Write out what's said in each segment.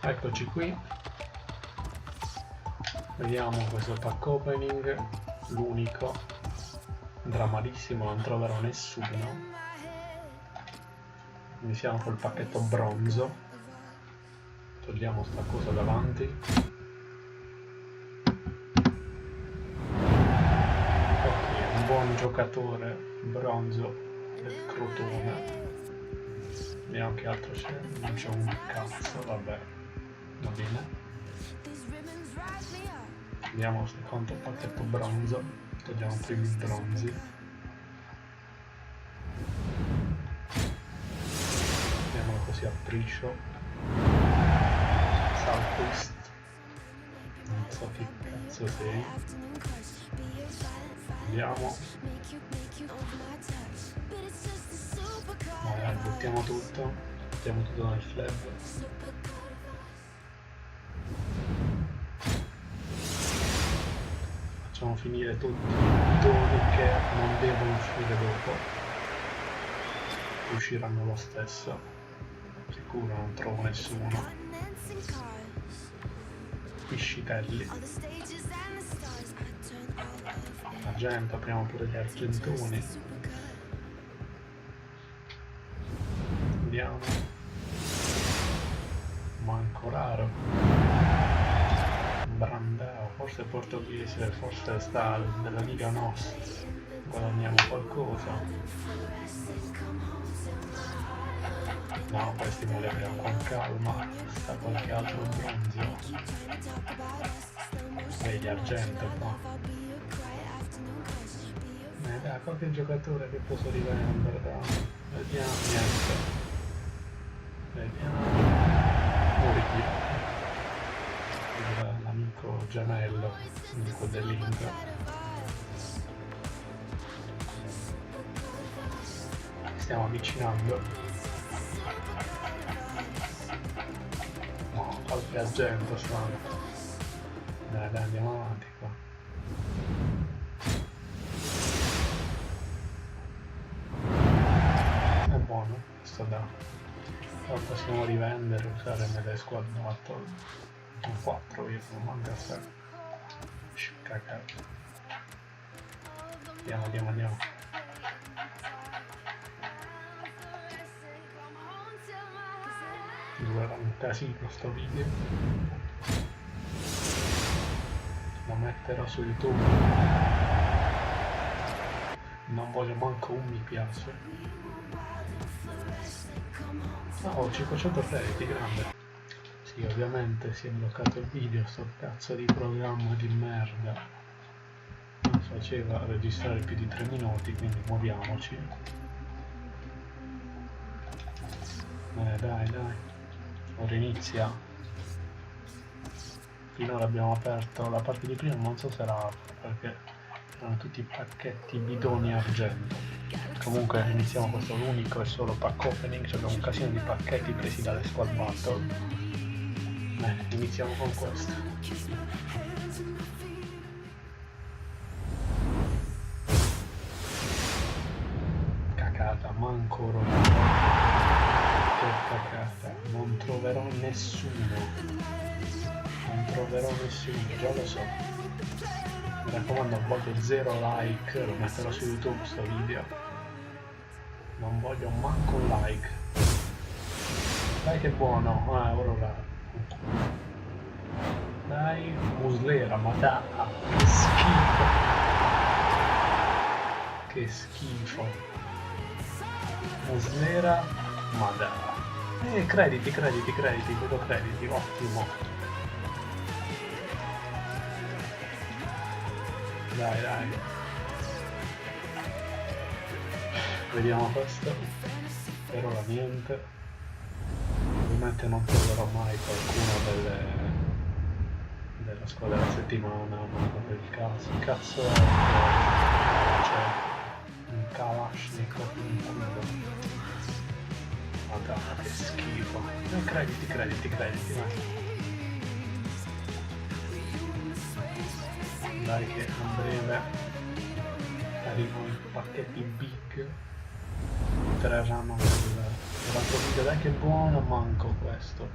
Eccoci qui, vediamo questo pack opening, l'unico, andrà malissimo, non troverò nessuno. Iniziamo col pacchetto bronzo, togliamo sta cosa davanti. Ok, un buon giocatore bronzo del Crotone. Vediamo che altro c'è, non c'è un cazzo, vabbè. Va bene. Vediamo il secondo pacchetto bronzo. Togliamo prima i bronzi. Vediamolo così a priscio. Southwest. Non so che cazzo sei. Vediamo. Dai, buttiamo tutto. Buttiamo tutto nel flab. Facciamo finire tutti i doni che non devono uscire dopo. Usciranno lo stesso. Sicuro non trovo nessuno. Piscitelli. Argento, apriamo pure gli argentoni. Vediamo. Manco raro. Brandao, forse portoghese, forse sta nella Liga Nostra. Guadagniamo qualcosa. No, questi me li apriamo con calma. Sta qualche altro bronzo. Vedi argento qua. Dai, qualche giocatore che posso rivendere, dai. Vediamo, niente. Vediamo. Murillo. L'amico gemello, l'amico dell'Inter. Stiamo avvicinando. No, qualche argento santo. Dai, andiamo avanti qua. È buono, questo da. Lo possiamo rivendere, usare nelle squad battle. Un 4 io non manca 6. Caccato. Andiamo. Durerà un casino sto video. Lo metterò su YouTube. Non voglio manco un mi piace. Oh, 500 crediti, grande. Sì, ovviamente si è bloccato il video, sto cazzo di programma di merda non faceva registrare più di 3 minuti, quindi muoviamoci. Dai, ora inizia. Finora abbiamo aperto la parte di prima, non so se era perché erano tutti pacchetti bidoni argento. Comunque iniziamo questo unico e solo pack opening, cioè abbiamo un casino di pacchetti presi dalle squad battle. Bene, iniziamo con questo. Cacata, manco roba. Che cacata, non troverò nessuno. Già lo so. Mi raccomando, voglio 0 like, lo metterò su YouTube sto video. Non voglio manco un like. Dai che buono, ora. Dai, Muslera, ma dai, che schifo. Muslera, ma dai. Crediti, vedo crediti, ottimo. Dai. Vediamo questo. Per ora niente. Ovviamente non troverò mai qualcuno della squadra della settimana, ma per il caso. Cazzo è? C'è un Kalashnikov in culo. Madonna, che schifo. Crediti, dai che a breve arrivano i pacchetti big. Entreranno nell'altro video. Dai che buono, manco questo.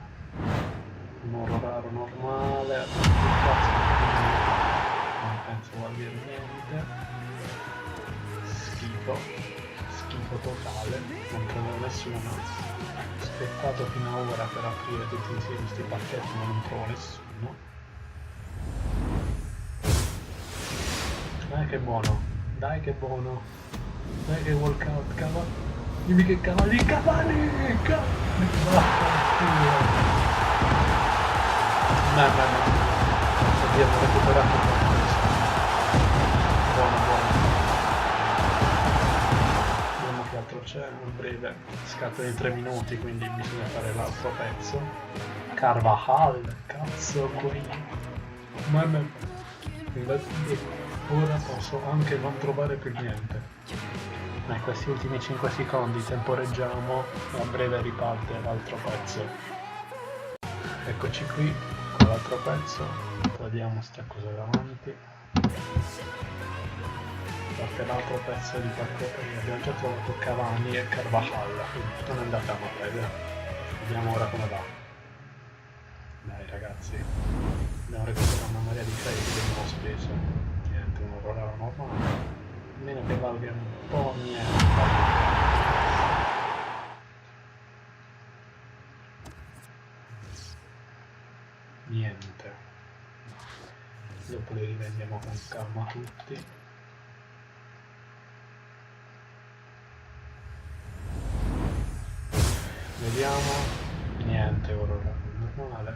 un oro raro normale, che cazzo non penso valga niente, schifo totale, non trovo nessuno, ho aspettato fino ad ora per aprire tutti insieme questi pacchetti ma non trovo nessuno. Dai che buono, dai che buono, dai che walkout, Cavani, dimmi che Cavani, no, abbiamo recuperato buono. Vediamo che altro c'è, a breve scatta di 3 minuti, quindi bisogna fare l'altro pezzo. Carvajal, cazzo qui, mamma, ora posso anche non trovare più niente. Ma in questi ultimi 5 secondi temporeggiamo e a breve riparte l'altro pezzo. Eccoci qui con l'altro pezzo, togliamo sta cosa davanti. Parte l'altro pezzo di parkour, abbiamo già trovato Cavani e Carvajal, quindi non è andata male. Vediamo ora come va. Dai ragazzi, dobbiamo recuperare una marea di crediti che abbiamo speso. Niente, un oro raro normale, a meno che valga un po' niente. Niente, dopo li rivendiamo con calma tutti. Vediamo, niente oro normale,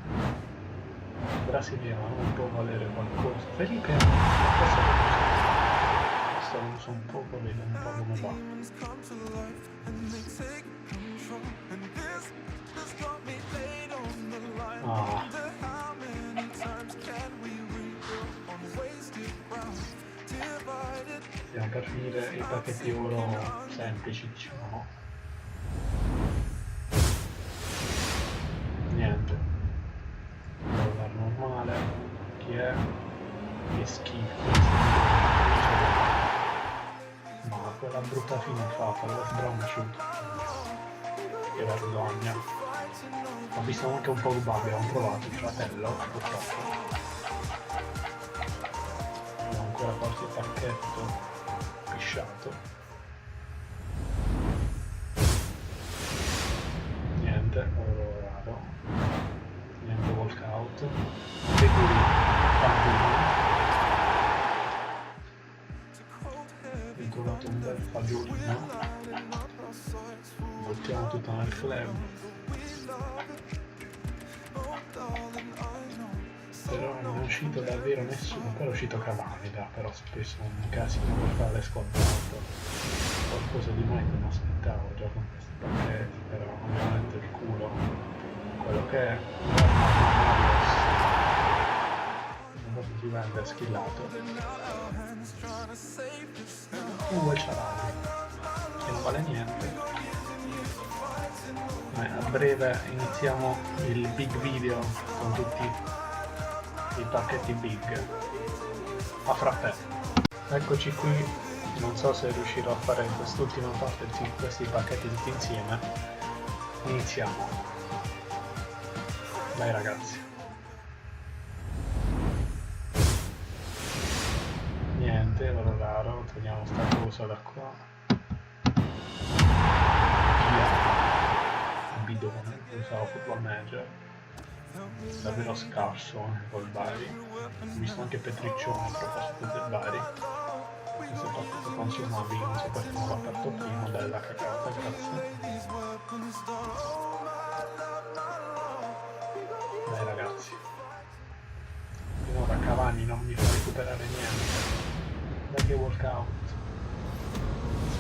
brasiliano non può valere qualcosa, Felipe questo lo uso un po', vedo un po' come va. Stiamo per finire i pacchetti oro semplici, diciamo. Niente, dollaro normale, chi è? Che schifo, ma quella brutta fine fatta, West Brown shoot, che vergogna. Ho visto anche un po' rubato, abbiamo trovato il fratello, purtroppo. Abbiamo ancora qualche pacchetto pisciato. Niente, oro raro. Niente walkout. Figurino, ho trovato un bel fagiolino. Buttiamo tutto nel club. Però non è uscito davvero nessuno, però è uscito Cavani, però ho speso un casino per fare scontato. Qualcosa di mai che non aspettavo già con questi pacchetti, però ovviamente il culo, quello che è, non si vende schillato. Ciarali, che non vale niente. A breve iniziamo il big video con tutti i pacchetti big a frappè. Eccoci qui, non so se riuscirò a fare in quest'ultima parte questi pacchetti tutti insieme. Iniziamo, dai ragazzi. Niente, oro raro, togliamo sta cosa da qua. Bidone, usavo Football Manager, davvero scarso anche col Bari. Ho visto anche Petriccione a proposito del Bari, questo è partito consumabile, non so perché non l'ho aperto prima, dalla cacata, grazie. Dai ragazzi, finora Cavani non mi fa recuperare niente. Dai che walkout,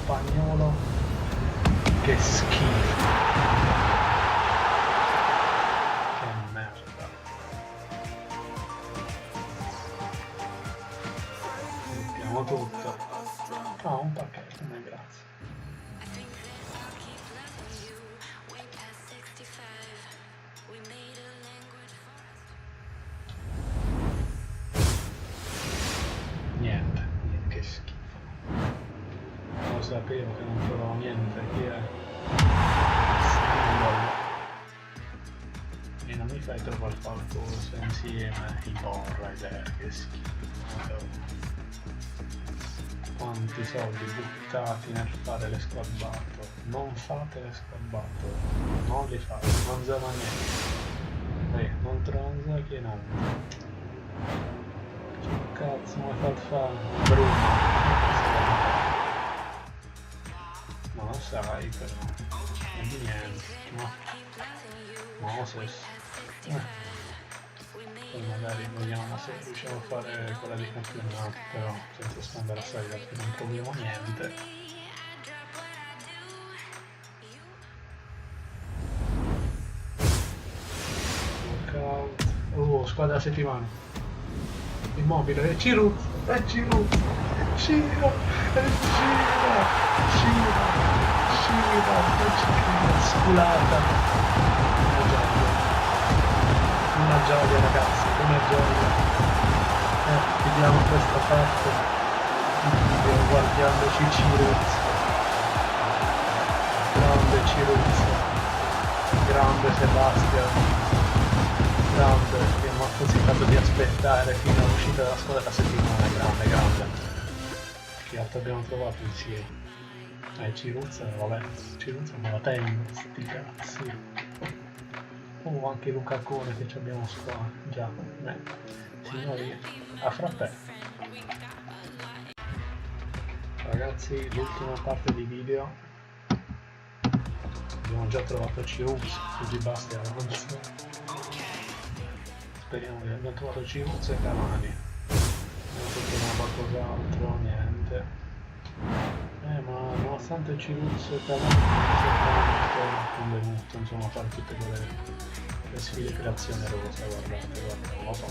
spagnolo, che schifo. Tutto. Un pacchetto, ma grazie. Niente, che schifo. Lo sapevo che non trovavo niente, chi è? E non mi fai trovare qualcosa insieme, i Rider, che schifo. Quanti soldi buttati nel fare le squad battle. Non fate le squad battle, non li fate, non serve a niente. Non transa che non. Che cazzo mi fate fare? Bruno. Ma non sai però. E di niente. Moses. Poi magari vediamo se riusciamo a fare quella di campionato, però senza spendere assai perché non troviamo niente. Workout. Squadra settimana. Immobile, Ciruz, Ciruz, Ciro, sculata. Una gioia ragazzi, una gioia. Vediamo questa parte di video guardiamoci Ciruz. Grande Ciruz, grande Sebastian, grande, abbiamo consigliato di aspettare fino all'uscita della squadra della settimana, grande. Che altro abbiamo trovato insieme? Ciruz, vabbè, Ciruz me la tengo, sti cazzi. Anche Lukaku che ci abbiamo qua, già, signori, a frappè. Ragazzi, l'ultima parte di video, abbiamo già trovato Ciruz, così basta e avanza. Speriamo che abbiamo trovato Ciruz e Cavani. Non troviamo qualcos'altro, niente. Ma nonostante Ciruz e Cavani non è venuto, insomma, a fare tutte le sfide creazione rosa, guardate, non lo so.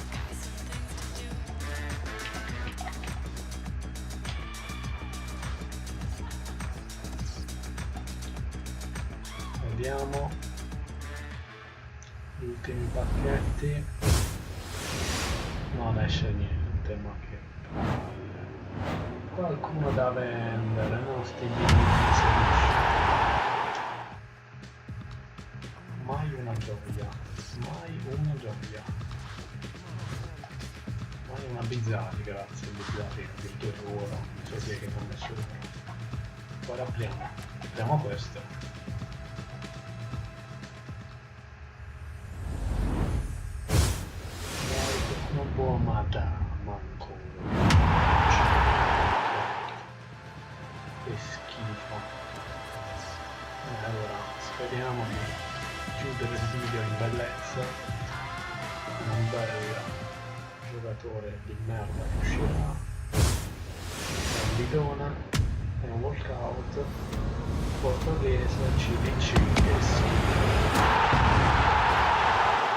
Vediamo gli ultimi pacchetti, non esce niente, ma che palle. Qualcuno da vendere, non sti biglietti. Mai una gioia, mai una Bizzarri, grazie, Bizzarri, il tuo lavoro, non so chi è che mi ha messo l'oro. Poi apriamo questo. Dai, una buona madama ancora. Che schifo. Allora, speriamo di chiudere il video in bellezza, un bel giocatore di merda che uscirà, un bidona e un workout portoghese CDC che schifo.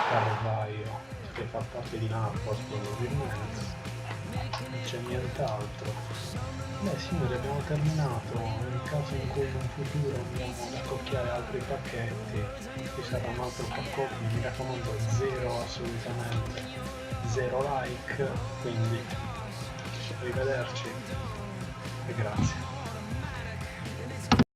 Carvaio che fa parte di Napoli probabilmente, non c'è nient'altro. Beh signori, abbiamo terminato. Nel caso in cui in un futuro andiamo ad accocchiare altri pacchetti, ci sarà un altro pacchetto, mi raccomando, assolutamente zero like, quindi arrivederci e grazie.